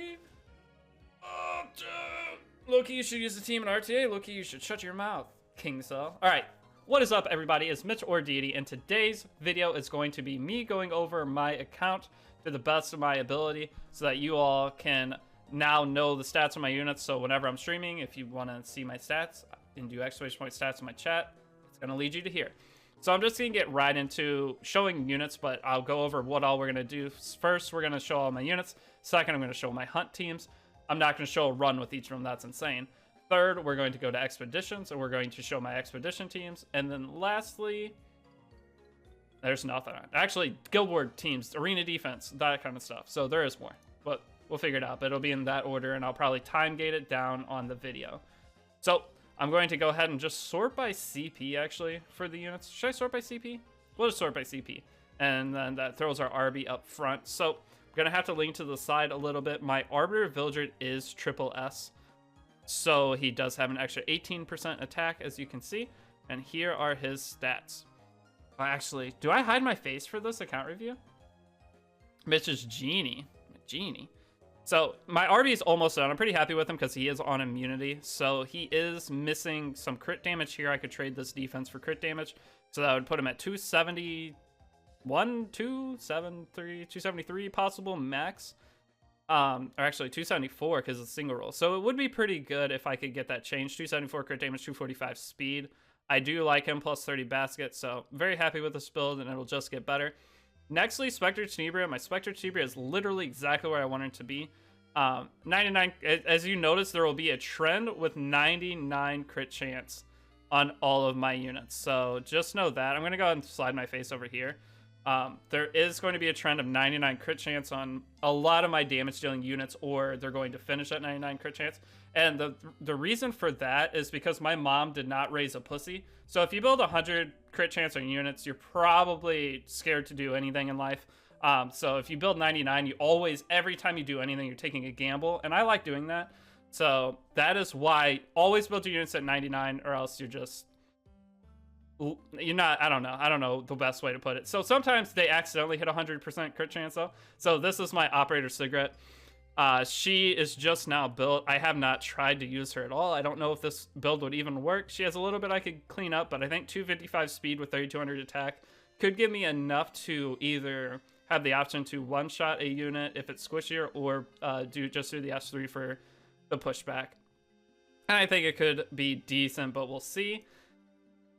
Oh, dude. Loki, you should use the team in RTA. Loki, you should shut your mouth, King Cell. All right, what is up, everybody? It's Mitch or Deity, and today's video is going to be me going over my account to the best of my ability so that you all can now know the stats of my units. So whenever I'm streaming, if you want to see my stats and do exclamation point stats in my chat, it's going to lead you to here. So I'm just going to get right into showing units, but I'll go over what all we're going to do. First, we're going to show all my units. Second, I'm going to show my hunt teams. I'm not going to show a run with each of them. That's insane. Third, we're going to go to expeditions, and we're going to show my expedition teams. And then lastly, there's nothing. Actually, guild war teams, arena defense, that kind of stuff. So there is more, but we'll figure it out. But it'll be in that order, and I'll probably time gate it down on the video. So I'm going to go ahead and just sort by CP, actually, for the units. Should I sort by CP? We'll just sort by CP. And then that throws our RB up front. So I'm going to have to lean to the side a little bit. My Arbiter Villager is triple S. So he does have an extra 18% attack, as you can see. And here are his stats. Actually, do I hide my face for this account review? Mitch's Genie. So my RB is almost done. I'm pretty happy with him because he is on immunity. So he is missing some crit damage here. I could trade this defense for crit damage. So that would put him at 271, 273, 273 possible max. Or actually 274 because it's a single roll. So it would be pretty good if I could get that changed. 274 crit damage, 245 speed. I do like him, plus 30 basket. So very happy with this build, and it'll just get better. Nextly, Spectre Tenebria. My Spectre Tenebria is literally exactly where I want it to be. 99, as you notice, there will be a trend with 99 crit chance on all of my units. So just know that. I'm going to go ahead and slide my face over here. There is going to be a trend of 99 crit chance on a lot of my damage dealing units, or they're going to finish at 99 crit chance. And the reason for that is because my mom did not raise a pussy. So if you build 100 crit chance on units, you're probably scared to do anything in life. So if you build 99, you always, every time you do anything, you're taking a gamble. And I like doing that. So that is why always build your units at 99, or else you're just, you're not, I don't know the best way to put it. So sometimes they accidentally hit 100% crit chance though. So this is my Operator Cigarette. She is just now built. I have not tried to use her at all. I don't know if this build would even work. She has a little bit I could clean up, but I think 255 speed with 3200 attack could give me enough to either have the option to one-shot a unit if it's squishier, or do the S3 for the pushback. And I think it could be decent, but we'll see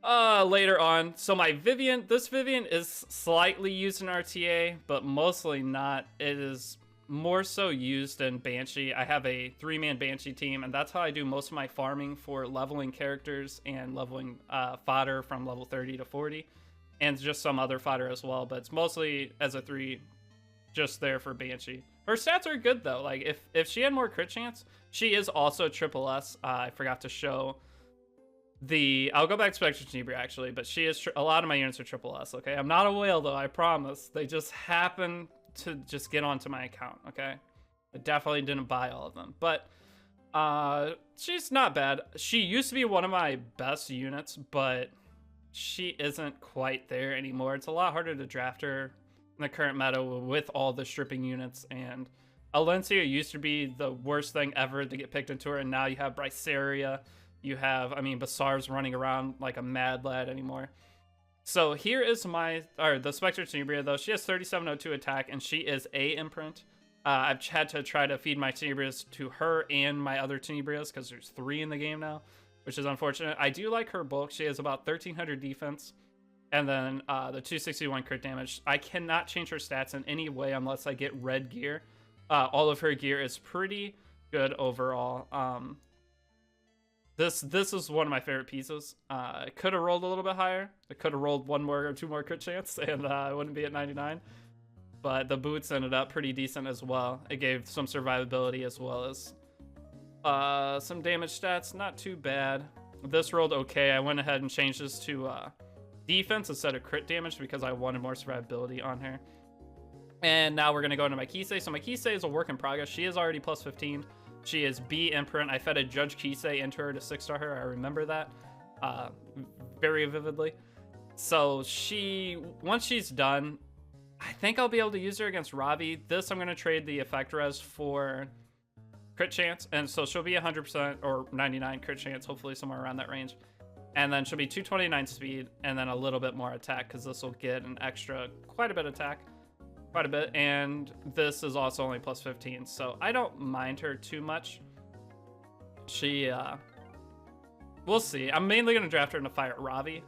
later on. So my Vivian, this Vivian is slightly used in RTA, but mostly not. It is more so used in Banshee. I have a 3-man Banshee team, and that's how I do most of my farming for leveling characters and leveling fodder from level 30 to 40, and just some other fodder as well, but it's mostly as a 3 just there for Banshee. Her stats are good though. Like if she had more crit chance, she is also triple S. I forgot to show the, I'll go back to Spectre Tenebria actually, but she is, a lot of my units are triple S, okay? I'm not a whale though, I promise. They just happen to just get onto my account, okay? I definitely didn't buy all of them, but she's not bad. She used to be one of my best units, but she isn't quite there anymore. It's a lot harder to draft her in the current meta with all the stripping units, and Alencia used to be the worst thing ever to get picked into her, and now you have Bryceria, you have, I mean, Basar's running around like a mad lad anymore. So here is my, or the Spectre Tenebria though. She has 3702 attack, and she is a imprint. I've had to try to feed my Tenebrias to her and my other Tenebrias because there's 3 in the game now, which is unfortunate. I do like her bulk. She has about 1300 defense, and then the 261 crit damage. I cannot change her stats in any way unless I get red gear. All of her gear is pretty good overall. This is one of my favorite pieces. It could have rolled a little bit higher. It could have rolled 1 more or 2 more crit chance, and I wouldn't be at 99. But the boots ended up pretty decent as well. It gave some survivability as well as some damage stats. Not too bad. This rolled okay. I went ahead and changed this to defense instead of crit damage because I wanted more survivability on her. And now we're going to go into my Kisei. So my Kisei is a work in progress. She is already plus 15. She is B imprint. I fed a Judge Kisei into her to 6-star her. I remember that very vividly. So once she's done, I think I'll be able to use her against Ravi. This I'm going to trade the effect res for crit chance, and so she'll be 100% or 99 crit chance, hopefully somewhere around that range. And then she'll be 229 speed, and then a little bit more attack, because this will get an extra, quite a bit attack. Quite a bit, and this is also only plus 15, so I don't mind her too much. She, we'll see. I'm mainly going to draft her in a fight at Ravi,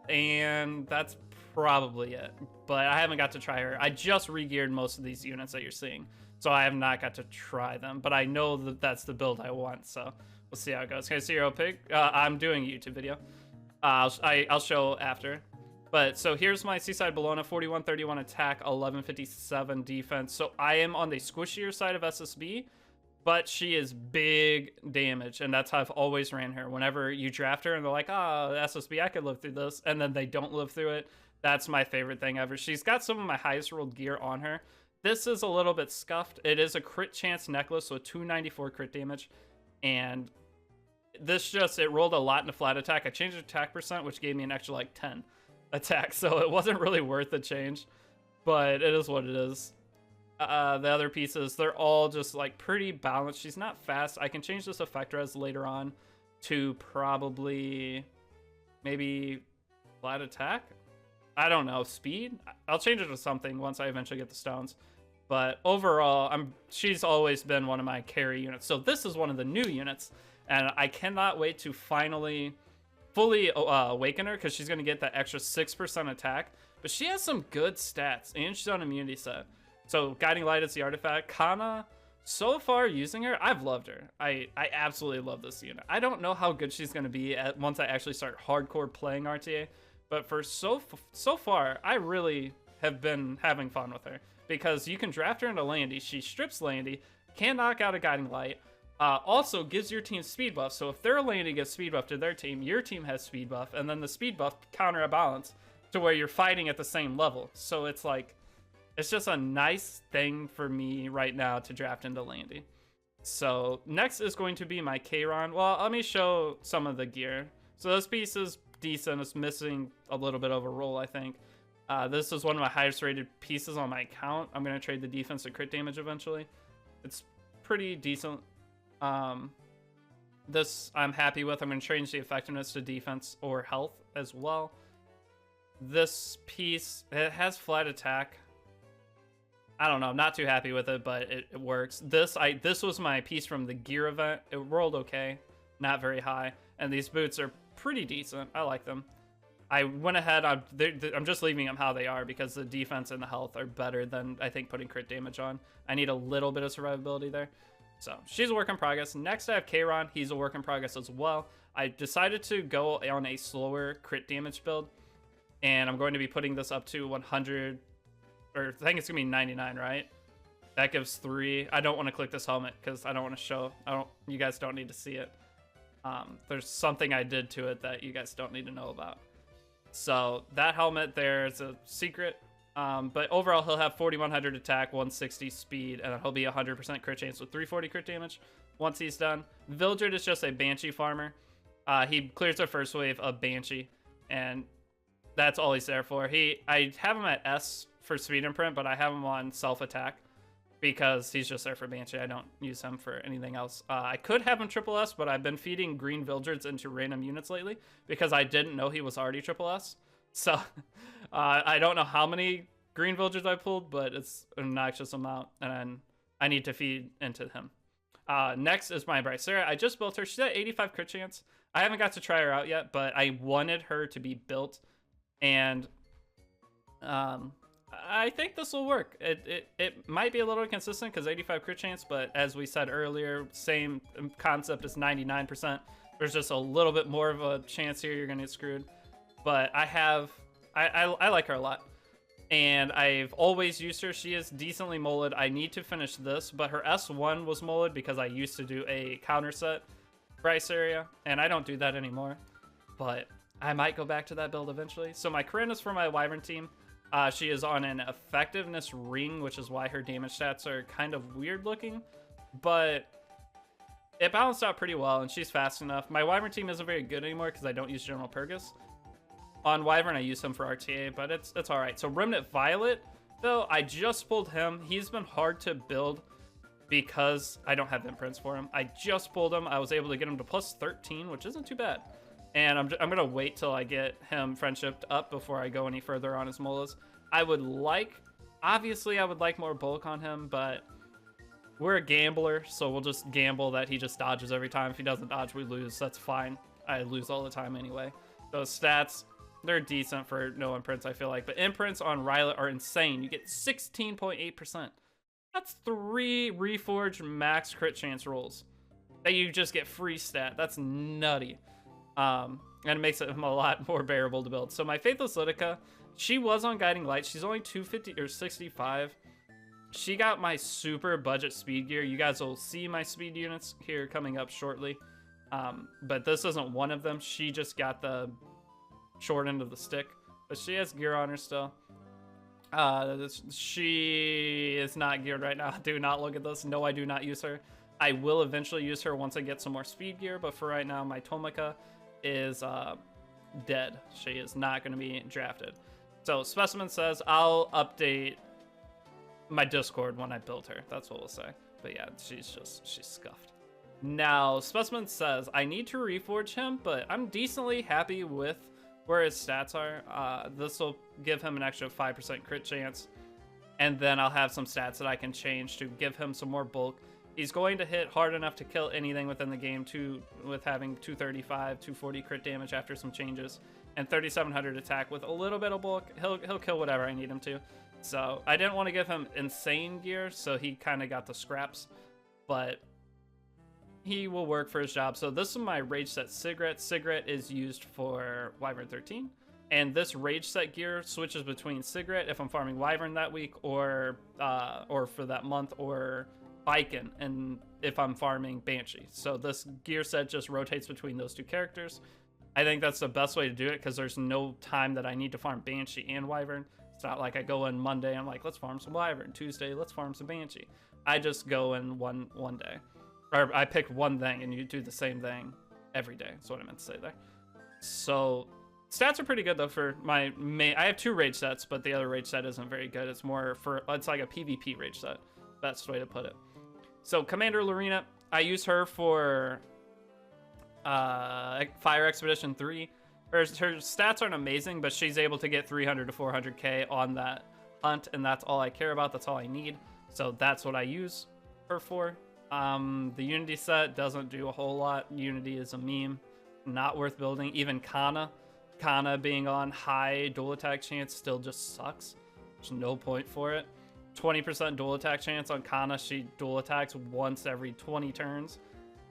and that's probably it. But I haven't got to try her. I just re-geared most of these units that you're seeing, so I have not got to try them, but I know that that's the build I want, so we'll see how it goes. Can I see your pig? I'm doing a YouTube video. I'll show after. But so here's my Seaside Bologna, 4131 attack, 1157 defense. So I am on the squishier side of SSB, but she is big damage, and that's how I've always ran her. Whenever you draft her and they're like, oh, SSB, I could live through this, and then they don't live through it, that's my favorite thing ever. She's got some of my highest rolled gear on her. This is a little bit scuffed. It is a crit chance necklace, so 294 crit damage, and this just, it rolled a lot in the flat attack. I changed the attack percent, which gave me an extra like 10 attack, so it wasn't really worth the change, but it is what it is. The other pieces, they're all just like pretty balanced. She's not fast. I can change this effect res later on to probably maybe flat attack. I don't know, speed. I'll change it to something once I eventually get the stones. But overall, she's always been one of my carry units. So this is one of the new units, and I cannot wait to finally fully awaken her, because she's going to get that extra 6% attack. But she has some good stats, and she's on immunity set. So Guiding Light is the artifact. Kana, so far using her, I've loved her. I absolutely love this unit. I don't know how good she's going to be once I actually start hardcore playing RTA. But for so far, I really have been having fun with her. Because you can draft her into Landy. She strips Landy, can knock out a Guiding Light. Also gives your team speed buff, so if their Landy gets speed buff to their team, your team has speed buff, and then the speed buff counterbalance to where you're fighting at the same level. So it's like, it's just a nice thing for me right now to draft into Landy. So next is going to be my Kayron. Well, let me show some of the gear. So this piece is decent. It's missing a little bit of a roll, I think. This is one of my highest rated pieces on my account. I'm going to trade the defense to crit damage eventually. It's pretty decent. This I'm happy with. I'm going to change the effectiveness to defense or health as well. This piece, it has flat attack. I don't know, I'm not too happy with it, but it works. This was my piece from the gear event. It rolled okay, not very high, and these boots are pretty decent. I like them. I went ahead, I'm just leaving them how they are because the defense and the health are better than I think putting crit damage on. I need a little bit of survivability there. So she's a work in progress. Next I have Kayron. He's a work in progress as well. I decided to go on a slower crit damage build, and I'm going to be putting this up to 100, or I think it's gonna be 99, right? That gives 3. I don't want to click this helmet because I don't want to show. You guys don't need to see it. There's something I did to it that you guys don't need to know about. So that helmet there is a secret. But overall, he'll have 4100 attack, 160 speed, and he'll be 100% crit chance with 340 crit damage once he's done. Vildred is just a Banshee farmer. He clears the first wave of Banshee, and that's all he's there for. I have him at S for speed imprint, but I have him on self-attack because he's just there for Banshee. I don't use him for anything else. I could have him triple S, but I've been feeding green Vildreds into random units lately because I didn't know he was already triple S. So I don't know how many green Vildreds I pulled, but it's an obnoxious amount, and I need to feed into him. Next is my Brysera. I just built her. She's at 85 crit chance. I haven't got to try her out yet, but I wanted her to be built, and I think this will work. It might be a little inconsistent because 85 crit chance, but as we said earlier, same concept as 99%. There's just a little bit more of a chance here you're gonna get screwed. But I like her a lot, and I've always used her. She is decently molded. I need to finish this, but her S1 was molded because I used to do a counter set Bryce area, and I don't do that anymore. But I might go back to that build eventually. So my Corinne is for my Wyvern team. She is on an effectiveness ring, which is why her damage stats are kind of weird looking, but it balanced out pretty well, and she's fast enough. My Wyvern team isn't very good anymore because I don't use General Purgus. On Wyvern, I use him for RTA, but it's all right. So Remnant Violet, though, I just pulled him. He's been hard to build because I don't have imprints for him. I just pulled him. I was able to get him to plus 13, which isn't too bad. And I'm going to wait till I get him friendshipped up before I go any further on his molas. Obviously, I would like more bulk on him, but we're a gambler, so we'll just gamble that he just dodges every time. If he doesn't dodge, we lose. That's fine. I lose all the time anyway. Those stats, they're decent for no imprints, I feel like. But imprints on Rylet are insane. You get 16.8%. That's 3 Reforged max crit chance rolls that you just get free stat. That's nutty. And it makes it a lot more bearable to build. So my Faithless Litica, she was on Guiding Light. She's only 250 or 65. She got my super budget speed gear. You guys will see my speed units here coming up shortly. But this isn't one of them. She just got the short end of the stick. But she has gear on her still. She is not geared right now. Do not look at this. No, I do not use her. I will eventually use her once I get some more speed gear. But for right now, my Tomica is dead. She is not going to be drafted. So Specimen says I'll update my Discord when I build her. That's what we'll say. But yeah, she's scuffed. Now Specimen says I need to reforge him, but I'm decently happy with where his stats are. This will give him an extra 5% crit chance, and then I'll have some stats that I can change to give him some more bulk. He's going to hit hard enough to kill anything within the game with having 235, 240 crit damage after some changes, and 3700 attack with a little bit of bulk. He'll kill whatever I need him to. So I didn't want to give him insane gear, so he kind of got the scraps, but he will work for his job. So this is my rage set Cigarette. Cigarette is used for Wyvern 13, and this rage set gear switches between Cigarette if I'm farming Wyvern that week, or for that month, or Biken, and if I'm farming Banshee. So this gear set just rotates between those two characters. I think that's the best way to do it because there's no time that I need to farm Banshee and Wyvern. It's not like I go in Monday, I'm like, let's farm some Wyvern. Tuesday, let's farm some Banshee. I just go in one day. Or I pick one thing and you do the same thing every day. That's what I meant to say there. So stats are pretty good though for my main. I have 2 rage sets, but the other rage set isn't very good. It's more for, it's like a PvP rage set. Best way to put it. So Commander Lorena, I use her for Fire Expedition 3. Her stats aren't amazing, but she's able to get 300 to 400k on that hunt, and that's all I care about. That's all I need. So that's what I use her for. The Unity set doesn't do a whole lot. Unity is a meme, not worth building. Even Kana being on high dual attack chance still just sucks. There's no point for it. 20% dual attack chance on Kana. She dual attacks once every 20 turns.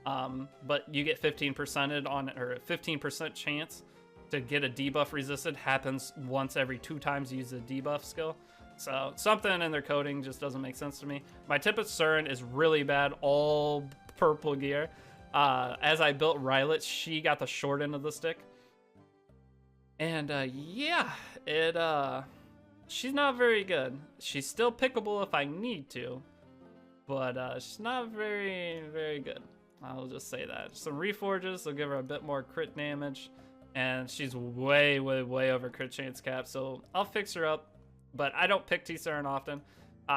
But you get 15% on, or 15% chance to get a debuff resisted happens once every 2 times you use the debuff skill. So something in their coding just doesn't make sense to me. My Tempest Surin is really bad, all purple gear. As I built Rylet, she got the short end of the stick. And yeah, she's not very good. She's still pickable if I need to, but she's not very, very good. I'll just say that. Some reforges will give her a bit more crit damage, and she's way, way, way over crit chance cap, so I'll fix her up, but I don't pick T-Saren often.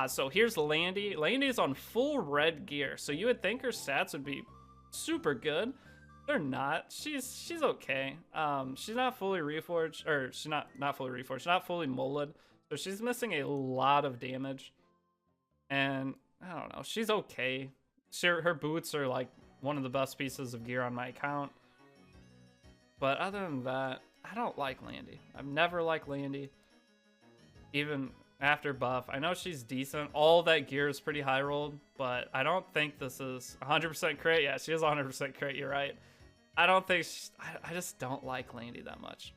So here's Landy. Landy is on full red gear, so you would think her stats would be super good. They're not. She's okay. She's not fully reforged, or she's not fully reforged. She's not fully molded, so she's missing a lot of damage, and I don't know. She's okay. Her boots are like one of the best pieces of gear on my account. But other than that, I don't like Landy. I've never liked Landy. Even after buff. I know she's decent. All that gear is pretty high rolled, but I don't think this is 100% crit. Yeah, she is 100% crit, you're right. I don't think I just don't like Landy that much.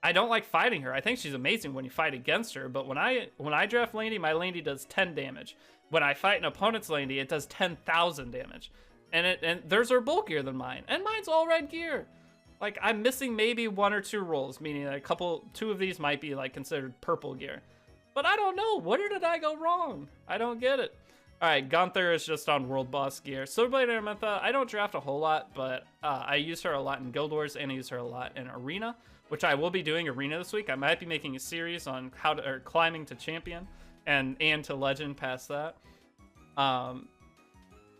I don't like fighting her. I think she's amazing when you fight against her, but when I draft Landy, my Landy does 10 damage. When I fight an opponent's Landy, it does 10,000 damage. And theirs are bulkier than mine, and mine's all red gear. Like, I'm missing maybe 1 or 2 rolls, meaning two of these might be like considered purple gear. But I don't know. Where did I go wrong? I don't get it. All right, Gunther is just on World Boss gear. Silverblade Aramentha, I don't draft a whole lot, but I use her a lot in Guild Wars, and I use her a lot in Arena, which I will be doing Arena this week. I might be making a series on climbing to Champion and to Legend past that.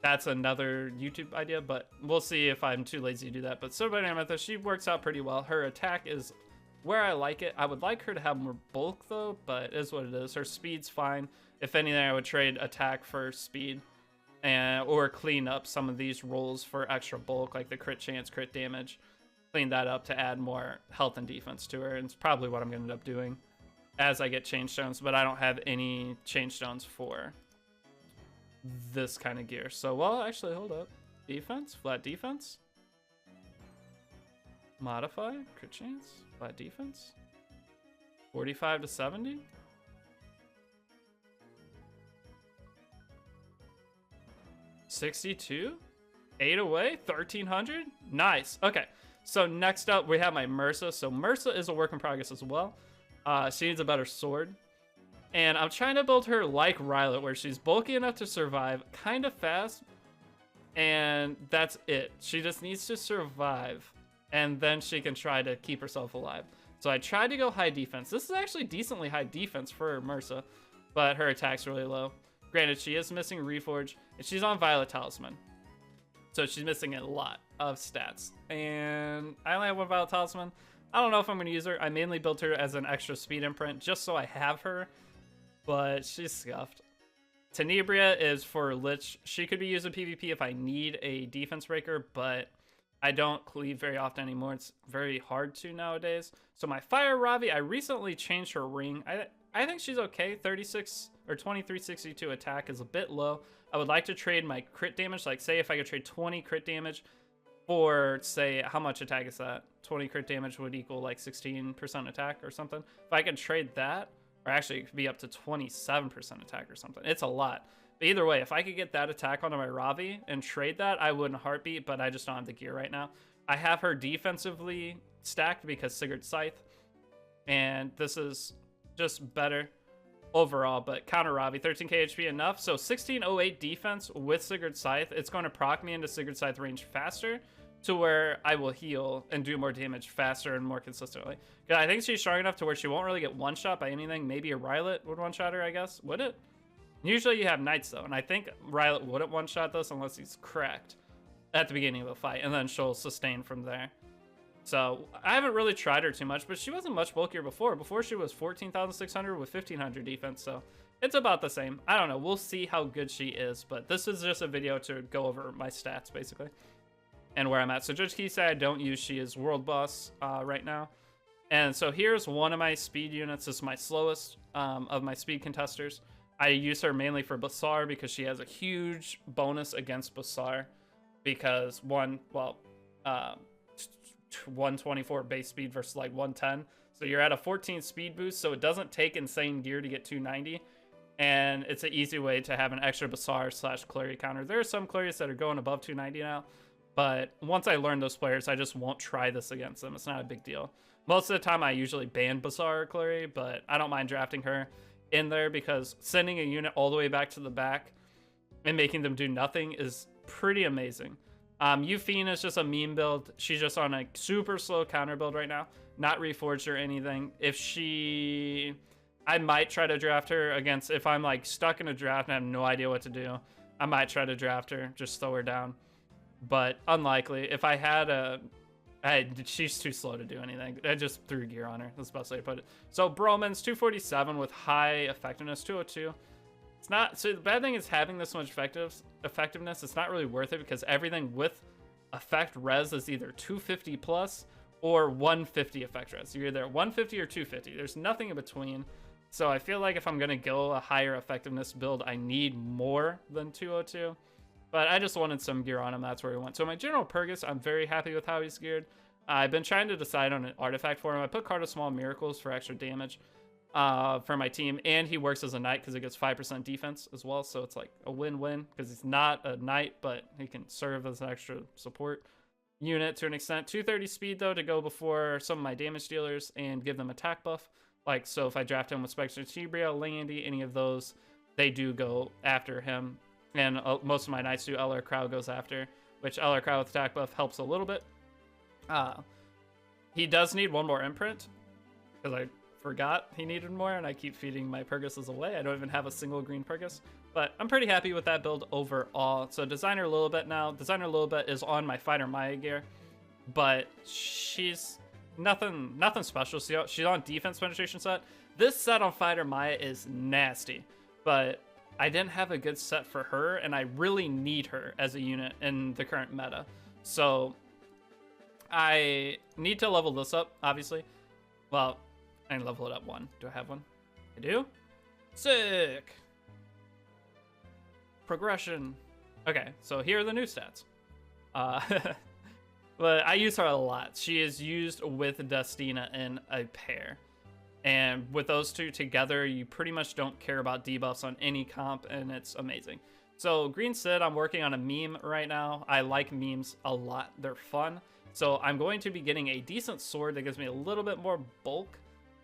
that's another YouTube idea, but we'll see if I'm too lazy to do that. But Silver Amethyst, she works out pretty well. Her attack is where I like it. I would like her to have more bulk though, but it is what it is. Her speed's fine. If anything, I would trade attack for speed, or clean up some of these rolls for extra bulk, like the crit chance, crit damage. Clean that up to add more health and defense to her, and it's probably what I'm gonna end up doing as I get change stones, but I don't have any change stones for this kind of gear. So, well, actually, hold up. Defense, flat defense. Modify, crit chance, flat defense. 45 to 70. 62. 8 away, 1300. Nice. Okay. So next up, we have my Mersa. So Mersa is a work in progress as well. She needs a better sword. And I'm trying to build her like Rylet, where she's bulky enough to survive, kind of fast, and that's it. She just needs to survive, and then she can try to keep herself alive. So I tried to go high defense. This is actually decently high defense for Mersa, but her attack's really low. Granted, she is missing Reforge, and she's on Violet Talisman. So she's missing a lot of stats. And I only have one Violet Talisman. I don't know if I'm going to use her. I mainly built her as an extra speed imprint, just so I have her. But she's scuffed. Tenebria is for Lich. She could be used in PvP if I need a defense breaker, but I don't cleave very often anymore. It's very hard to nowadays. So my Fire Ravi, I recently changed her ring. I think she's okay. 36 or 2362 attack is a bit low. I would like to trade my crit damage. Like, say if I could trade 20 crit damage for, say, how much attack is that? 20 crit damage would equal like 16% attack or something. If I could trade that, or actually it could be up to 27% attack or something. It's a lot. But either way, if I could get that attack onto my Ravi and trade that, I would in a heartbeat, but I just don't have the gear right now. I have her defensively stacked because Sigurd's Scythe, and this is just better overall, but counter Ravi, 13k HP enough. So 1608 defense with Sigurd's Scythe. It's going to proc me into Sigurd's Scythe range faster, to where I will heal and do more damage faster and more consistently. I think she's strong enough to where she won't really get one-shot by anything. Maybe a Rylet would one-shot her, I guess. Would it? Usually you have Knights, though, and I think Rylet wouldn't one-shot this unless he's cracked at the beginning of the fight, and then she'll sustain from there. So I haven't really tried her too much, but she wasn't much bulkier before. Before she was 14,600 with 1,500 defense, so it's about the same. I don't know. We'll see how good she is, but this is just a video to go over my stats, basically, and where I'm at. So Judge Key said I don't use she is world boss right now. And so here's one of my speed units. This is my slowest of my speed contesters. I use her mainly for Basar because she has a huge bonus against Basar because 124 base speed versus like 110. So you're at a 14 speed boost, so it doesn't take insane gear to get 290. And it's an easy way to have an extra Basar / Clary counter. There are some Claries that are going above 290 now, but once I learn those players, I just won't try this against them. It's not a big deal. Most of the time, I usually ban Basar or Clary, but I don't mind drafting her in there because sending a unit all the way back to the back and making them do nothing is pretty amazing. Euphine is just a meme build. She's just on a super slow counter build right now, not reforged or anything. I might try to draft her against, if I'm like stuck in a draft and I have no idea what to do, I might try to draft her, just slow her down. But unlikely. If I had she's too slow to do anything. I just threw gear on her. That's the best way to put it. So Broman's 247 with high effectiveness, 202. It's not, so the bad thing is having this much effectiveness, it's not really worth it because everything with effect res is either 250 plus or 150 effect res. You're either 150 or 250. There's nothing in between. So I feel like if I'm going to go a higher effectiveness build, I need more than 202. But I just wanted some gear on him. That's where we went. So my General Purgus, I'm very happy with how he's geared. I've been trying to decide on an artifact for him. I put Card of Small Miracles for extra damage for my team. And he works as a knight because it gets 5% defense as well. So it's like a win-win because he's not a knight, but he can serve as an extra support unit to an extent. 230 speed, though, to go before some of my damage dealers and give them attack buff. Like, so if I draft him with Spectre Tibria, Landy, any of those, they do go after him. And most of my knights do. LR Crow goes after, which LR Crow with attack buff helps a little bit. He does need one more imprint, because I forgot he needed more, and I keep feeding my Purguses away. I don't even have a single green Purgus. But I'm pretty happy with that build overall. So Designer Lilibet now. Designer Lilibet is on my Fighter Maya gear, but she's nothing special. She's on defense penetration set. This set on Fighter Maya is nasty, but I didn't have a good set for her, and I really need her as a unit in the current meta. So I need to level this up, obviously. Well, I can level it up 1. Do I have one? I do? Sick! Progression. Okay, so here are the new stats. But I use her a lot. She is used with Destina in a pair. And with those two together, you pretty much don't care about debuffs on any comp, and it's amazing. So Green Sid, I'm working on a meme right now. I like memes a lot. They're fun. So I'm going to be getting a decent sword that gives me a little bit more bulk.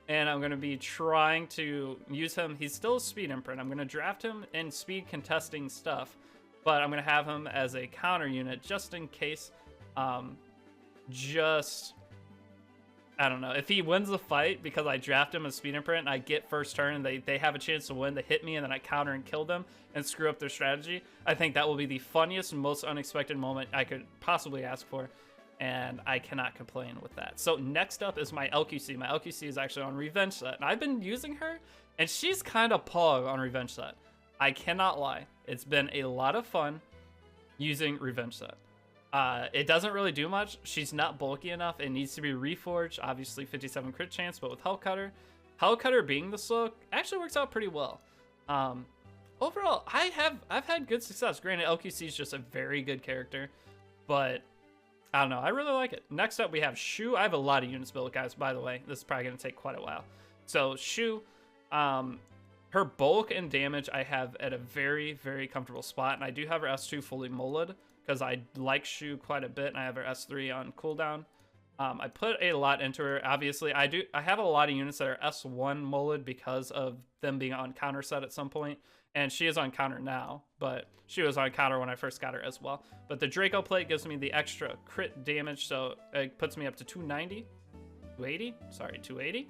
And I'm going to be trying to use him. He's still a speed imprint. I'm going to draft him in speed contesting stuff. But I'm going to have him as a counter unit just in case. I don't know. If he wins the fight because I draft him as speed imprint and I get first turn and they have a chance to win, they hit me and then I counter and kill them and screw up their strategy, I think that will be the funniest and most unexpected moment I could possibly ask for. And I cannot complain with that. So next up is my LQC. My LQC is actually on Revenge Set. And I've been using her, and she's kind of pog on Revenge Set. I cannot lie. It's been a lot of fun using Revenge Set. It doesn't really do much. She's not bulky enough. It needs to be reforged. Obviously 57 crit chance, but with Hellcutter being the slow actually works out pretty well. Overall, I've had good success. Granted, LQC is just a very good character, but I don't know. I really like it. Next up, we have Shu. I have a lot of units built, guys, by the way. This is probably going to take quite a while. So Shu, her bulk and damage I have at a very, very comfortable spot. And I do have her S2 fully molded because I like Shu quite a bit. And I have her S3 on cooldown. I put a lot into her. Obviously, I have a lot of units that are S1 molded because of them being on counter set at some point. And she is on counter now, but she was on counter when I first got her as well. But the Draco plate gives me the extra crit damage, so it puts me up to 290, 280, sorry, 280.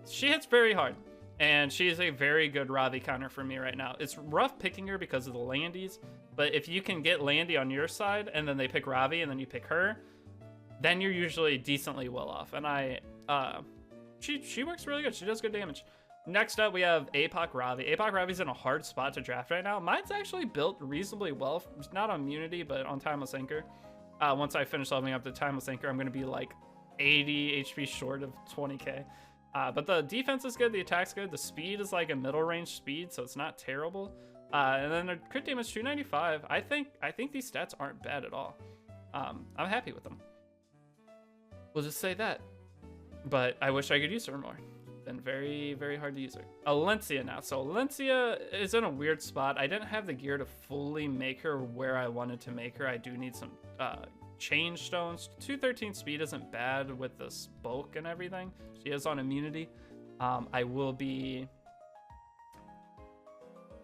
She hits very hard, and she is a very good Ravi counter for me right now. It's rough picking her because of the Landies, but if you can get Landy on your side, and then they pick Ravi, and then you pick her, then you're usually decently well off. And she works really good. She does good damage. Next up, we have APOC Ravi. APOC Ravi's in a hard spot to draft right now. Mine's actually built reasonably well. Not on Immunity, but on Timeless Anchor. Once I finish leveling up the Timeless Anchor, I'm going to be like 80 HP short of 20k. But the defense is good. The attack's good. The speed is like a middle range speed, so it's not terrible. And then the crit damage 295. I think these stats aren't bad at all. I'm happy with them. We'll just say that. But I wish I could use her more. Been very, very hard to use her. Alencia now. So Alencia is in a weird spot. I didn't have the gear to fully make her where I wanted to make her. I do need some change stones. 213 speed isn't bad with this bulk and everything. She is on immunity. I will be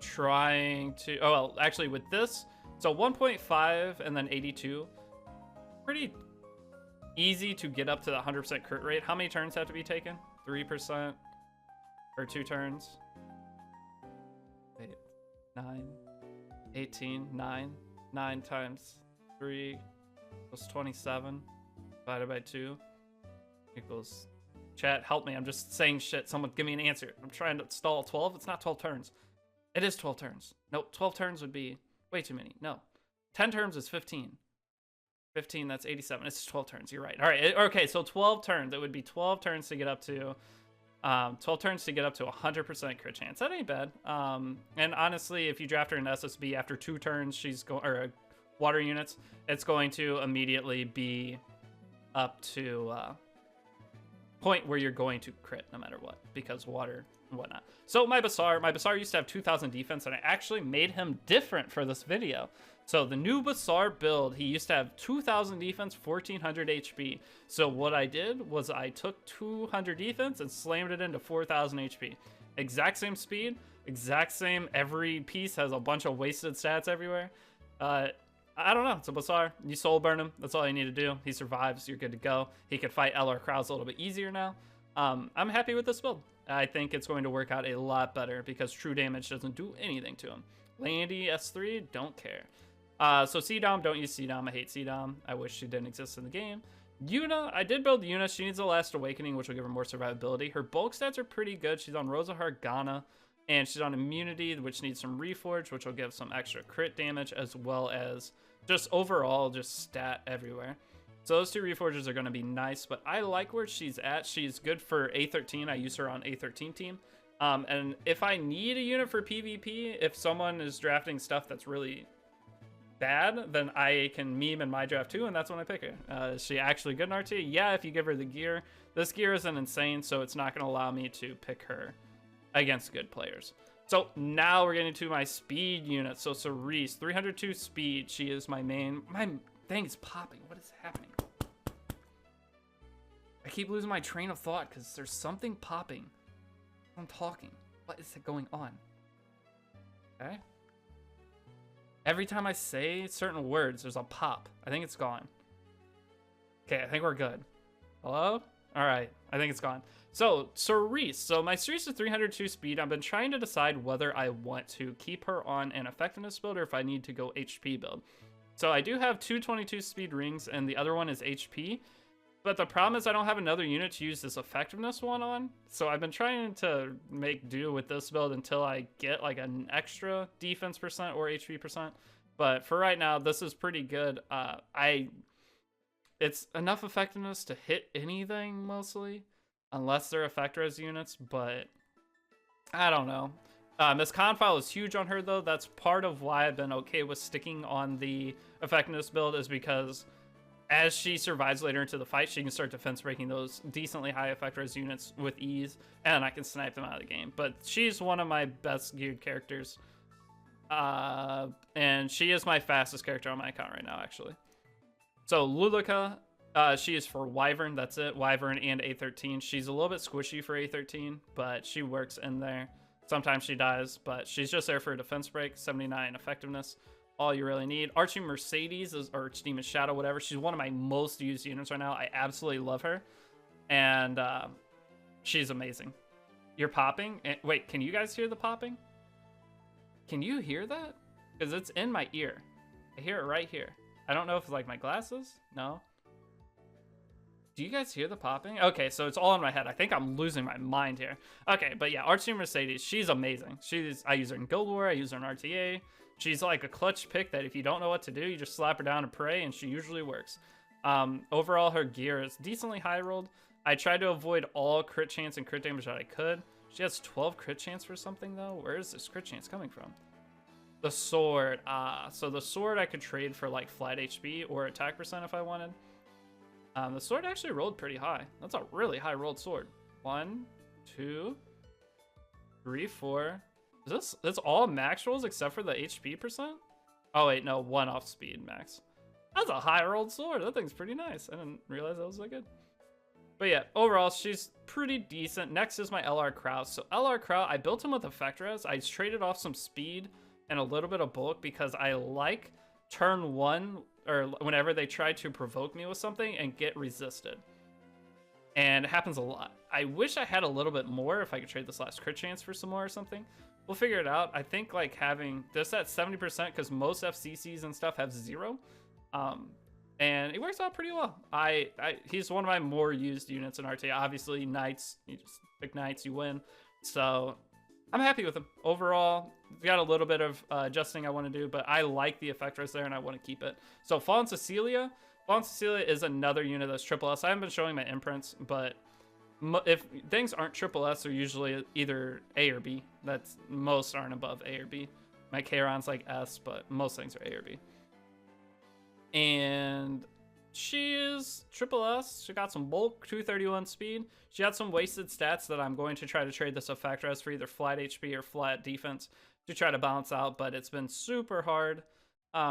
trying to, oh well, actually with this, so 1.5 and then 82, pretty easy to get up to the 100% crit rate. How many turns have to be taken? 3% or 2 turns. 8, 9, 18, 9 times 3 equals 27 divided by 2 equals, chat, help me, I'm just saying shit, someone give me an answer. I'm trying to stall 12. It's not 12 turns. It is 12 turns. Nope, 12 turns would be way too many. No, 10 turns is 15. 15, that's 87. It's 12 turns. You're right. All right. Okay, so 12 turns. It would be 12 turns to get up to 12 turns to get up to 100% crit chance. That ain't bad. And honestly, if you draft her in SSB after 2 turns, she's going, or water units, it's going to immediately be up to point where you're going to crit no matter what, because water and whatnot. So my Basar used to have 2,000 defense, and I actually made him different for this video. So the new Basar build, he used to have 2,000 defense, 1,400 HP. So what I did was I took 200 defense and slammed it into 4,000 HP. Exact same speed, exact same, every piece has a bunch of wasted stats everywhere. I don't know, it's a Basar. You soul burn him, that's all you need to do. He survives, you're good to go. He can fight LR crowds a little bit easier now. I'm happy with this build. I think it's going to work out a lot better because true damage doesn't do anything to him. Landy, S3, don't care. So C-Dom, don't use C-Dom. I hate C-Dom. I wish she didn't exist in the game. Yuna, I did build Yuna. She needs the Last Awakening, which will give her more survivability. Her bulk stats are pretty good. She's on Rosa Hargana, and she's on Immunity, which needs some Reforge, which will give some extra crit damage, as well as just overall just stat everywhere. So those two Reforges are going to be nice, but I like where she's at. She's good for A13. I use her on A13 team. And if I need a unit for PvP, if someone is drafting stuff that's really bad, then I can meme in my draft too, and that's when I pick her. Is she actually good in RT? Yeah, if you give her the gear. This gear isn't insane, so it's not going to allow me to pick her against good players. So now we're getting to my speed unit. So Cerise, 302 speed. She is my main. My thing is popping. What is happening? I keep losing my train of thought because there's something popping. I'm talking. What is going on? Okay. Every time I say certain words, there's a pop. I think it's gone. Okay, I think we're good. Hello? All right, I think it's gone. So, Cerise. So, my Cerise is 302 speed. I've been trying to decide whether I want to keep her on an effectiveness build or if I need to go HP build. So, I do have 222 speed rings, and the other one is HP. But the problem is I don't have another unit to use this effectiveness one on. So I've been trying to make do with this build until I get like an extra defense percent or HP percent. But for right now, this is pretty good. It's enough effectiveness to hit anything mostly, unless they're effect res units, but I don't know. This con file is huge on her though. That's part of why I've been okay with sticking on the effectiveness build, is because as she survives later into the fight, she can start defense breaking those decently high effect res units with ease, and I can snipe them out of the game. But she's one of my best geared characters. And she is my fastest character on my account right now, actually. So Lulika, she is for Wyvern, that's it. Wyvern and A13. She's a little bit squishy for A13, but she works in there. Sometimes she dies, but she's just there for a defense break, 79 effectiveness. All you really need. Archie Mercedes, or Demon Shadow, whatever. She's one of my most used units right now. I absolutely love her. And she's amazing. You're popping? Wait, can you guys hear the popping? Can you hear that? Because it's in my ear. I hear it right here. I don't know if it's like my glasses. No. Do you guys hear the popping? Okay, so it's all in my head. I think I'm losing my mind here. Okay, but yeah, Archie Mercedes, she's amazing. I use her in Guild War. I use her in RTA. She's like a clutch pick that if you don't know what to do, you just slap her down and pray, and she usually works. Overall, her gear is decently high rolled. I tried to avoid all crit chance and crit damage that I could. She has 12 crit chance for something, though. Where is this crit chance coming from? The sword. So the sword I could trade for like flat HP or attack percent if I wanted. The sword actually rolled pretty high. That's a really high rolled sword. 1, 2, 3, 4. That's all max rolls except for the HP percent? Oh wait, no, 1 off speed max. That's a high rolled sword. That thing's pretty nice. I didn't realize that was that good. But yeah, overall, she's pretty decent. Next is my LR Kraus. So LR Kraus, I built him with effect res. I traded off some speed and a little bit of bulk because I like turn 1, or whenever they try to provoke me with something and get resisted. And it happens a lot. I wish I had a little bit more if I could trade this last crit chance for some more or something. We'll figure it out. I think like having this at 70% because most FCCs and stuff have 0. And it works out pretty well. He's one of my more used units in RTA. Obviously, Knights, you just pick Knights, you win. So I'm happy with him. Overall, got a little bit of adjusting I want to do, but I like the effect res there and I want to keep it. So Fallen Cecilia. Fallen Cecilia is another unit that's triple S. I haven't been showing my imprints, but if things aren't triple S, they're usually either A or B. Most aren't above A or B. My Charon's like S, but most things are A or B. And she is triple S. She got some bulk, 231 speed. She had some wasted stats that I'm going to try to trade this effect res for either flat HP or flat defense to try to balance out, but it's been super hard.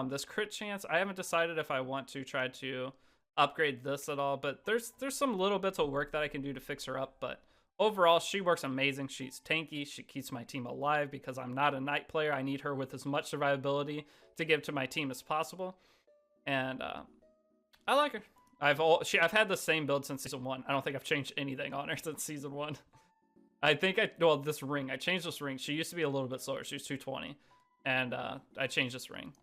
This crit chance, I haven't decided if I want to try to upgrade this at all, but there's some little bits of work that I can do to fix her up. But overall, she works amazing. She's tanky. She keeps my team alive because I'm not a knight player. I need her with as much survivability to give to my team as possible. And I like her. I've had the same build since season 1. I don't think I've changed anything on her since season 1. I think this ring. I changed this ring. She used to be a little bit slower. She was 220. And I changed this ring.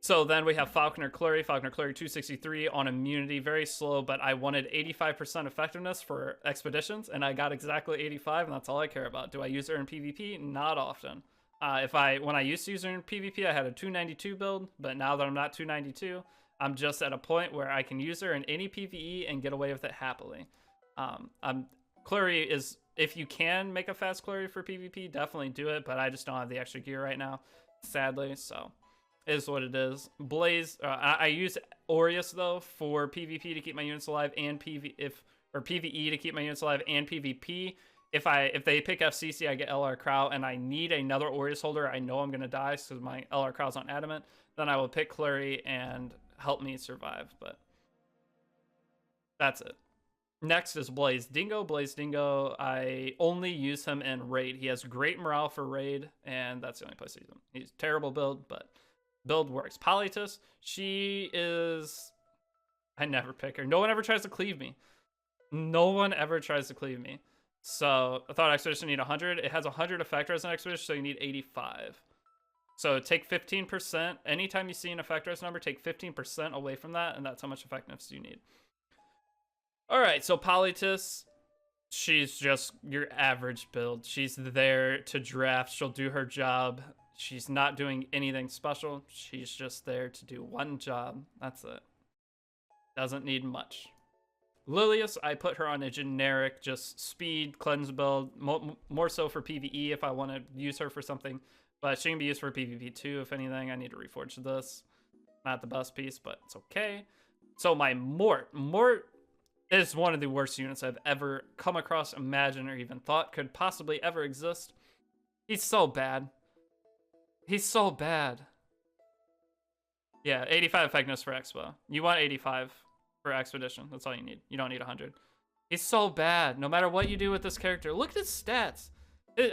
So then we have Falconer Clury 263 on immunity, very slow, but I wanted 85% effectiveness for expeditions, and I got exactly 85, and that's all I care about. Do I use her in PvP? Not often. When I used to use her in PvP, I had a 292 build, but now that I'm not 292, I'm just at a point where I can use her in any PvE and get away with it happily. Clury is, if you can make a fast Clury for PvP, definitely do it, but I just don't have the extra gear right now, sadly, so is what it is. Blaze, I use Aureus though for PvP to keep my units alive and PvE to keep my units alive and PvP. If they pick FCC, I get LR Crow, and I need another Aureus holder. I know I'm gonna die because my LR Crow's on Adamant. Then I will pick Clury and help me survive. But that's it. Next is Blaze Dingo. Blaze Dingo, I only use him in Raid. He has great morale for Raid, and that's the only place I use him. He's a terrible build, but build works. Polytus, she is... I never pick her. No one ever tries to cleave me. No one ever tries to cleave me. So I thought Expedition need 100. It has 100 effector as an Expedition, so you need 85. So take 15%. Anytime you see an effector as number, take 15% away from that, and that's how much effectiveness you need. All right, so Polytus, she's just your average build. She's there to draft. She'll do her job. She's not doing anything special. She's just there to do one job. That's it. Doesn't need much. Lilius, I put her on a generic, just speed, cleanse build. More so for PvE if I want to use her for something. But she can be used for PvP too, if anything. I need to reforge this. Not the best piece, but it's okay. So my Mort. Mort is one of the worst units I've ever come across, imagined, or even thought could possibly ever exist. He's so bad. He's so bad. Yeah, 85 effectiveness for Expo. You want 85 for Expedition. That's all you need. You don't need 100. He's so bad. No matter what you do with this character. Look at his stats.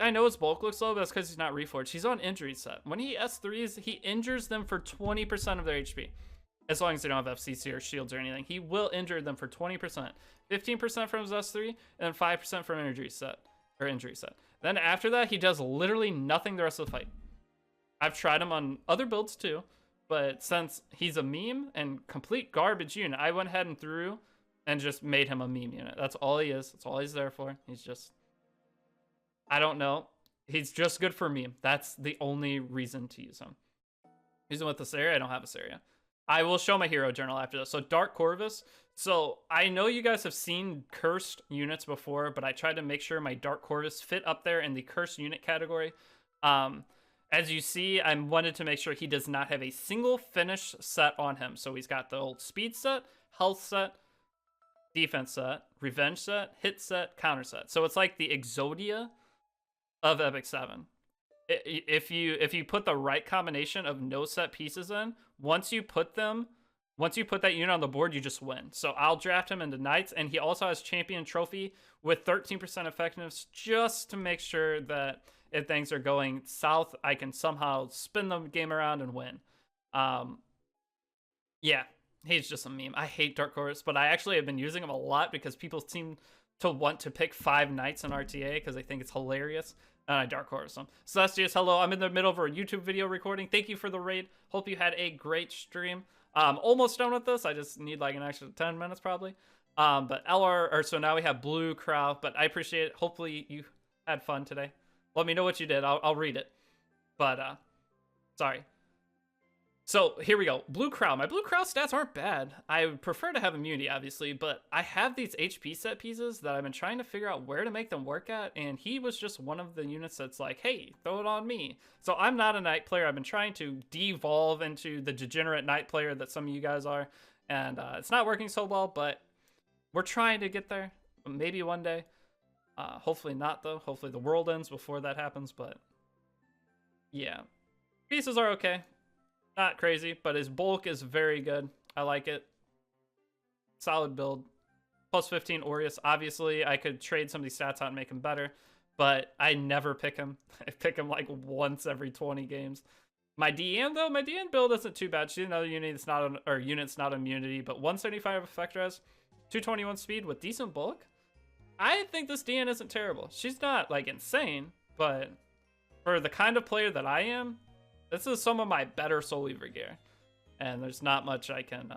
I know his bulk looks low, but that's because he's not reforged. He's on injury set. When he S3s, he injures them for 20% of their HP. As long as they don't have FCC or shields or anything. He will injure them for 20%. 15% from his S3, and then 5% from injury set. Then after that, he does literally nothing the rest of the fight. I've tried him on other builds too, but since he's a meme and complete garbage unit, I went ahead and threw and just made him a meme unit. That's all he is. That's all he's there for. He's just... I don't know. He's just good for meme. That's the only reason to use him. Using with this area, I don't have this area. I will show my hero journal after this. So Dark Corvus. So I know you guys have seen cursed units before, but I tried to make sure my Dark Corvus fit up there in the cursed unit category. As you see, I wanted to make sure he does not have a single finish set on him. So he's got the old speed set, health set, defense set, revenge set, hit set, counter set. So it's like the Exodia of Epic 7. If you put the right combination of no set pieces in, once you put that unit on the board, you just win. So I'll draft him into Knights, and he also has Champion Trophy with 13% effectiveness, just to make sure that if things are going south, I can somehow spin the game around and win. Yeah, he's just a meme. I hate Dark Corvus, but I actually have been using him a lot because people seem to want to pick 5 Knights in RTA because they think it's hilarious. And I Dark Horse them. Celestius, hello. I'm in the middle of a YouTube video recording. Thank you for the raid. Hope you had a great stream. Almost done with this. I just need like an extra 10 minutes probably. But so now we have Blue Crow, but I appreciate it. Hopefully you had fun today. Let me know what you did. I'll read it. But, sorry. So here we go. Blue Crow. My Blue Crow stats aren't bad. I would prefer to have immunity, obviously, but I have these HP set pieces that I've been trying to figure out where to make them work at, and he was just one of the units that's like, hey, throw it on me. So I'm not a Knight player. I've been trying to devolve into the degenerate Knight player that some of you guys are, and it's not working so well, but we're trying to get there. Maybe one day. Hopefully not, though. Hopefully the world ends before that happens, but yeah. Pieces are okay. Not crazy, but his bulk is very good. I like it. Solid build. Plus 15 Aureus. Obviously, I could trade some of these stats out and make him better, but I never pick him. I pick him like once every 20 games. My DN though, my DN build isn't too bad. She's another unit that's not on, or unit's not immunity, but 175 effect res, 221 speed with decent bulk. I think this DN isn't terrible. She's not like insane, but for the kind of player that I am, this is some of my better Soul Weaver gear, and there's not much I can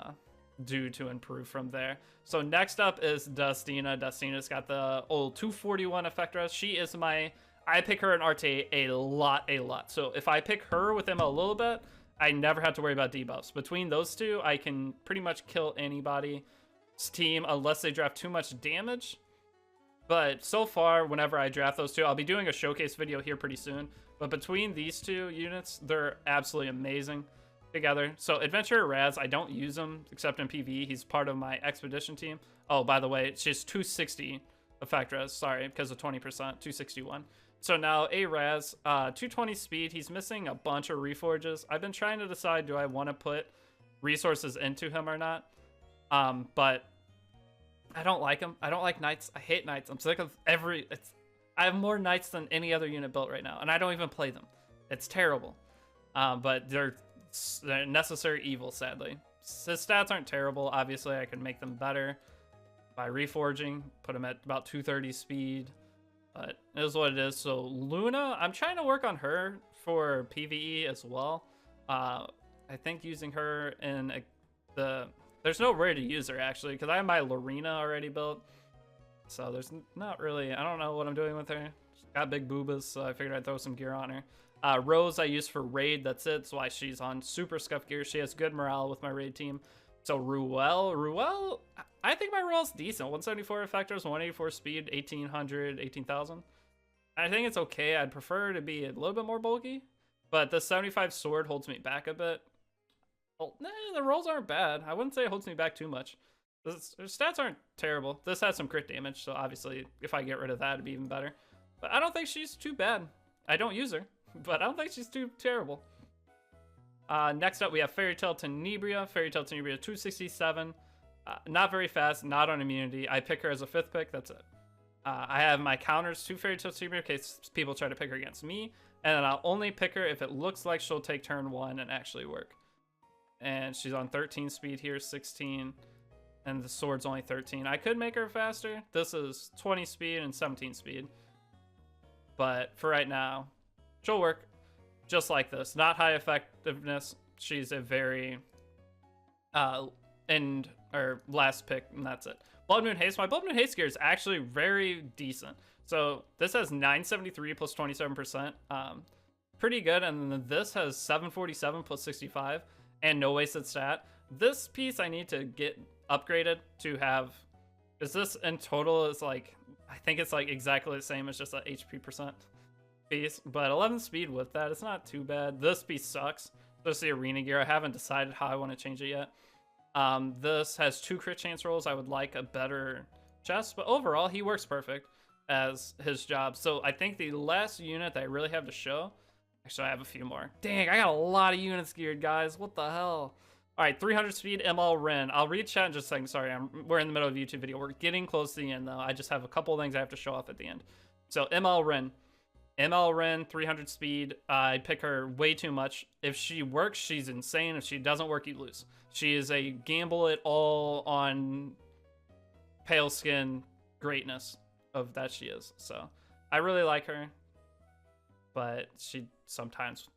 do to improve from there. So next up is Dustina. Dustina's got the old 241 effect res. She is my, I pick her in RTA a lot. So if I pick her with him a little bit, I never have to worry about debuffs. Between those two, I can pretty much kill anybody's team unless they draft too much damage. But so far, whenever I draft those two, I'll be doing a showcase video here pretty soon. But between these two units, they're absolutely amazing together. So Adventurer Raz, I don't use him except in PvE. He's part of my expedition team. Oh, by the way, it's just 260 effect res. Sorry, because of 20%, 261. So now a Raz, 220 speed. He's missing a bunch of reforges. I've been trying to decide, do I want to put resources into him or not? But I don't like him. I don't like knights. I hate knights. I'm sick of I have more knights than any other unit built right now, and I don't even play them. It's terrible. But they're necessary evil, sadly. His stats aren't terrible. Obviously, I can make them better by reforging. Put him at about 230 speed. But it is what it is. So Luna, I'm trying to work on her for PvE as well. I think using her in there's no way to use her actually, because I have my Lorena already built. So there's not really, I don't know what I'm doing with her. She's got big boobas, so I figured I'd throw some gear on her. Rose I use for raid, that's it. That's why she's on super scuff gear. She has good morale with my raid team. So Ruel, I think my Ruel's decent. 174 effectors, 184 speed, 1800, 18,000. I think it's okay. I'd prefer to be a little bit more bulky, but the 75 sword holds me back a bit. Well, nah, the rolls aren't bad. I wouldn't say it holds me back too much. Their stats aren't terrible. This has some crit damage, so obviously if I get rid of that, it'd be even better. But I don't think she's too bad. I don't use her, but I don't think she's too terrible. Next up, we have Fairy Tale Tenebria. Fairy Tale Tenebria 267. Not very fast, not on immunity. I pick her as a 5th pick, that's it. I have my counters to Fairy Tale Tenebria in case people try to pick her against me. And then I'll only pick her if it looks like she'll take turn 1 and actually work. And she's on 13 speed here, 16. And the sword's only 13. I could make her faster. This is 20 speed and 17 speed. But for right now, she'll work just like this. Not high effectiveness. She's a very last pick, and that's it. Blood Moon Haste. My Blood Moon Haste gear is actually very decent. So this has 973 plus 27%. Pretty good. And then this has 747 plus 65 and no wasted stat. This piece I need to get upgraded to have, is this in total is like, I think it's like exactly the same as just an HP percent piece, but 11 speed with that, it's not too bad. This piece sucks. Just the arena gear. I haven't decided how I want to change it yet. This has 2 crit chance rolls. I would like a better chest, but overall he works perfect as his job. So I think the last unit that I really have to show, actually I have a few more. Dang, I got a lot of units geared, guys. What the hell? All right, 300 speed ML Ren. I'll read chat in just a second. Sorry, we're in the middle of a YouTube video. We're getting close to the end though. I just have a couple of things I have to show off at the end. So ML Ren. ML Ren, 300 speed. I pick her way too much. If she works, she's insane. If she doesn't work, you lose. She is a gamble it all on pale skin greatness of that she is. So I really like her, but she sometimes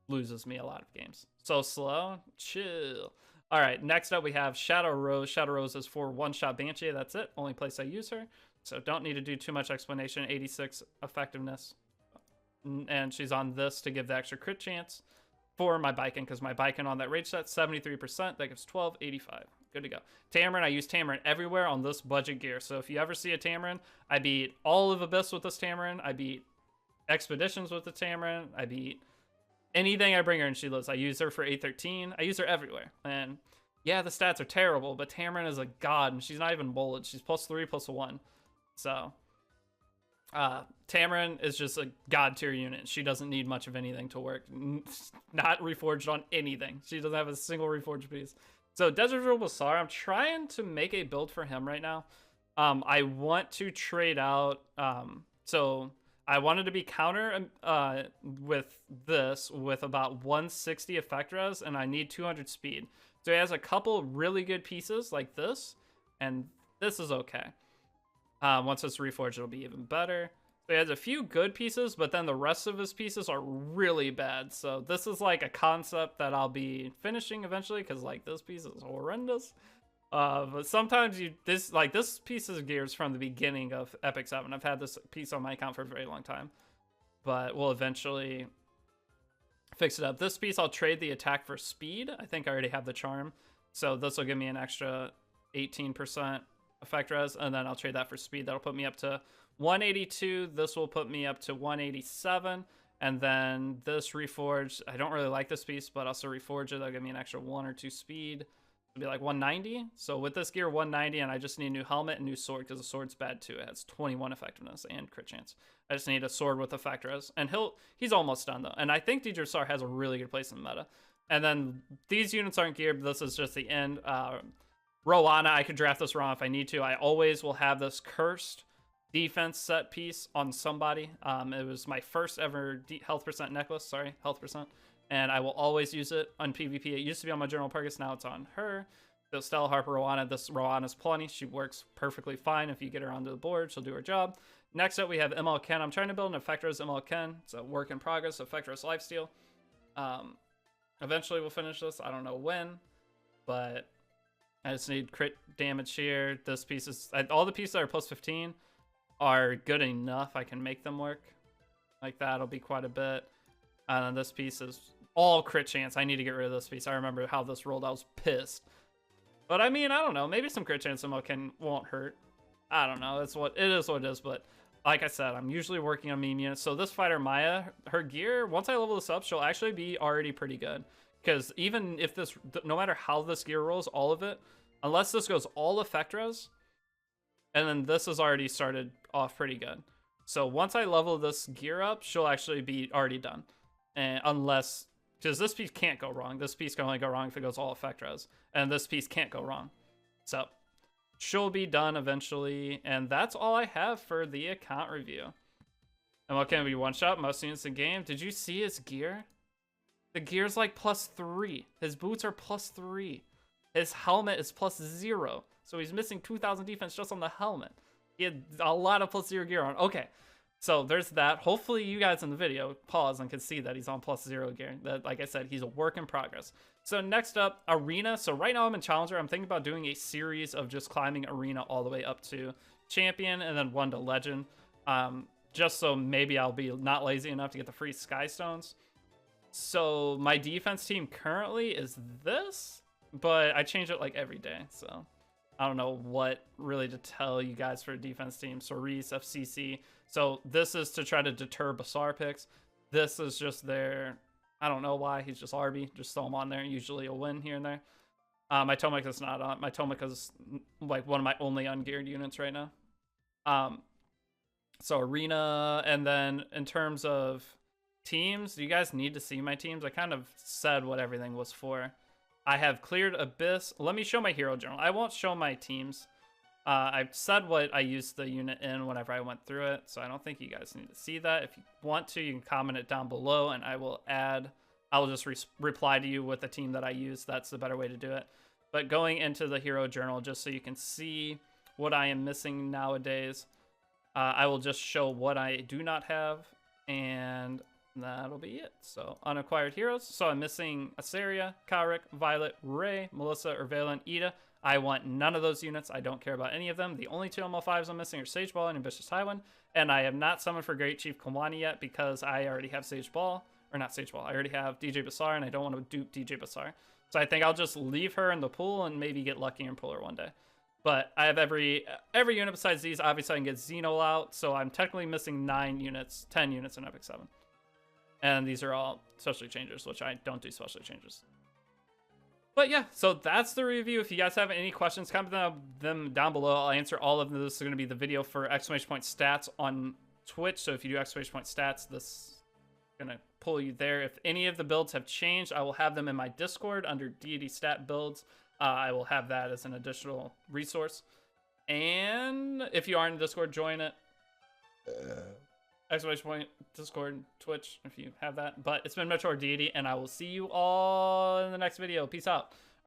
loses me a lot of games. So slow, chill. All right, next up we have Shadow Rose. Shadow Rose is for one-shot Banshee. That's it. Only place I use her. So don't need to do too much explanation. 86 effectiveness. And she's on this to give the extra crit chance for my Biken, because my Biken on that rage set, 73%. That gives 1285. Good to go. Tamarin, I use Tamarin everywhere on this budget gear. So if you ever see a Tamarin, I beat all of Abyss with this Tamarin. I beat Expeditions with the Tamarin. I beat anything I bring her and she lives. I use her for 813. I use her everywhere. And yeah, the stats are terrible, but Tamarin is a god, and she's not even bullet. She's +3, +1. So Tamarin is just a god tier unit. She doesn't need much of anything to work. Not reforged on anything. She doesn't have a single reforged piece. So Desert Drill Basar, I'm trying to make a build for him right now. I want to trade out. So I wanted to be counter with this with about 160 effect res, and I need 200 speed. So he has a couple really good pieces like this, and this is okay. Once it's reforged, it'll be even better. So he has a few good pieces, but then the rest of his pieces are really bad. So this is like a concept that I'll be finishing eventually, because like this piece is horrendous. But sometimes this piece of gear is from the beginning of Epic 7. I've had this piece on my account for a very long time, but we'll eventually fix it up. This piece, I'll trade the attack for speed. I think I already have the charm, so this will give me an extra 18% effect res, and then I'll trade that for speed. That'll put me up to 182. This will put me up to 187, and then this reforged, I don't really like this piece, but also reforge it. That'll give me an extra 1 or 2 speed. It'll be like 190. So with this gear, 190, and I just need a new helmet and new sword, because the sword's bad too. It has 21 effectiveness and crit chance. I just need a sword with effect res, and he's almost done though. And I think DJ Basar has a really good place in the meta. And then these units aren't geared. This is just the end. Rowana, I could draft this wrong if I need to. I always will have this cursed defense set piece on somebody. It was my first ever health percent necklace. Sorry, health percent. And I will always use it on PvP. It used to be on my General Purgus, now it's on her. So Stella Harper Rowana, this Rowana's plenty. She works perfectly fine. If you get her onto the board, she'll do her job. Next up, we have ML Ken. I'm trying to build an Effectors ML Ken. It's a work in progress, Effectors lifesteal. Eventually we'll finish this. I don't know when, but I just need crit damage here. This piece is, all the pieces that are plus 15 are good enough. I can make them work. Like that'll be quite a bit. And then this piece is all crit chance. I need to get rid of this piece. I remember how this rolled. I was pissed. But I mean, I don't know. Maybe some crit chance won't hurt. I don't know. It is what it is. But like I said, I'm usually working on meme units. So this fighter, Maya, her gear, once I level this up, she'll actually be already pretty good. Because even if this, no matter how this gear rolls, all of it, unless this goes all effect res, and then this has already started off pretty good. So once I level this gear up, she'll actually be already done. And unless, because this piece can't go wrong. This piece can only go wrong if it goes all effect res. And this piece can't go wrong. So she'll be done eventually. And that's all I have for the account review. And what can be one shot? Most units in game. Did you see his gear? The gear's like +3. His boots are +3. His helmet is +0. So he's missing 2,000 defense just on the helmet. He had a lot of +0 gear on. Okay. So there's that. Hopefully you guys in the video pause and can see that he's on +0 gear. That, like I said, he's a work in progress. So next up, Arena. So right now I'm in Challenger. I'm thinking about doing a series of just climbing Arena all the way up to Champion and then 1 to Legend. Just so maybe I'll be not lazy enough to get the free Sky Stones. So my defense team currently is this, but I change it like every day. So I don't know what really to tell you guys for a defense team. Cerise, FCC. So this is to try to deter Basar picks. This is just their, I don't know why, he's just RB. Just throw him on there. Usually a win here and there. My Tomek is not on. My Tomek is like one of my only ungeared units right now. So Arena, and then in terms of teams, do you guys need to see my teams? I kind of said what everything was for. I have cleared Abyss. Let me show my hero journal. I won't show my teams. I said what I used the unit in whenever I went through it, so I don't think you guys need to see that. If you want to, you can comment it down below, and I will just reply to you with the team that I use. That's the better way to do it. But going into the hero journal, just so you can see what I am missing nowadays, I will just show what I do not have, and that'll be it. So unacquired heroes. So I'm missing Asaria, Karik, Violet, Ray, Melissa, Urvalen, Ida. I want none of those units. I don't care about any of them. The only 2 ML5s I'm missing are Sage Ball and Ambitious Highwind. And I have not summoned for Great Chief Kawani yet because I already have Sage Ball. Or not Sage Ball. I already have DJ Basar and I don't want to dupe DJ Basar. So I think I'll just leave her in the pool and maybe get lucky and pull her one day. But I have every unit besides these. Obviously I can get Xeno out. So I'm technically missing 10 units in Epic 7. And these are all specialty changes, which I don't do specialty changes. But yeah, so that's the review. If you guys have any questions, comment them down below. I'll answer all of them. This is going to be the video for exclamation point stats on Twitch. So if you do exclamation point stats, this is going to pull you there. If any of the builds have changed, I will have them in my Discord under Deity stat builds. I will have that as an additional resource. And if you are in the Discord, join it. exclamation point, Discord, Twitch, if you have that. But it's been Metro or Deity, and I will see you all in the next video. Peace out.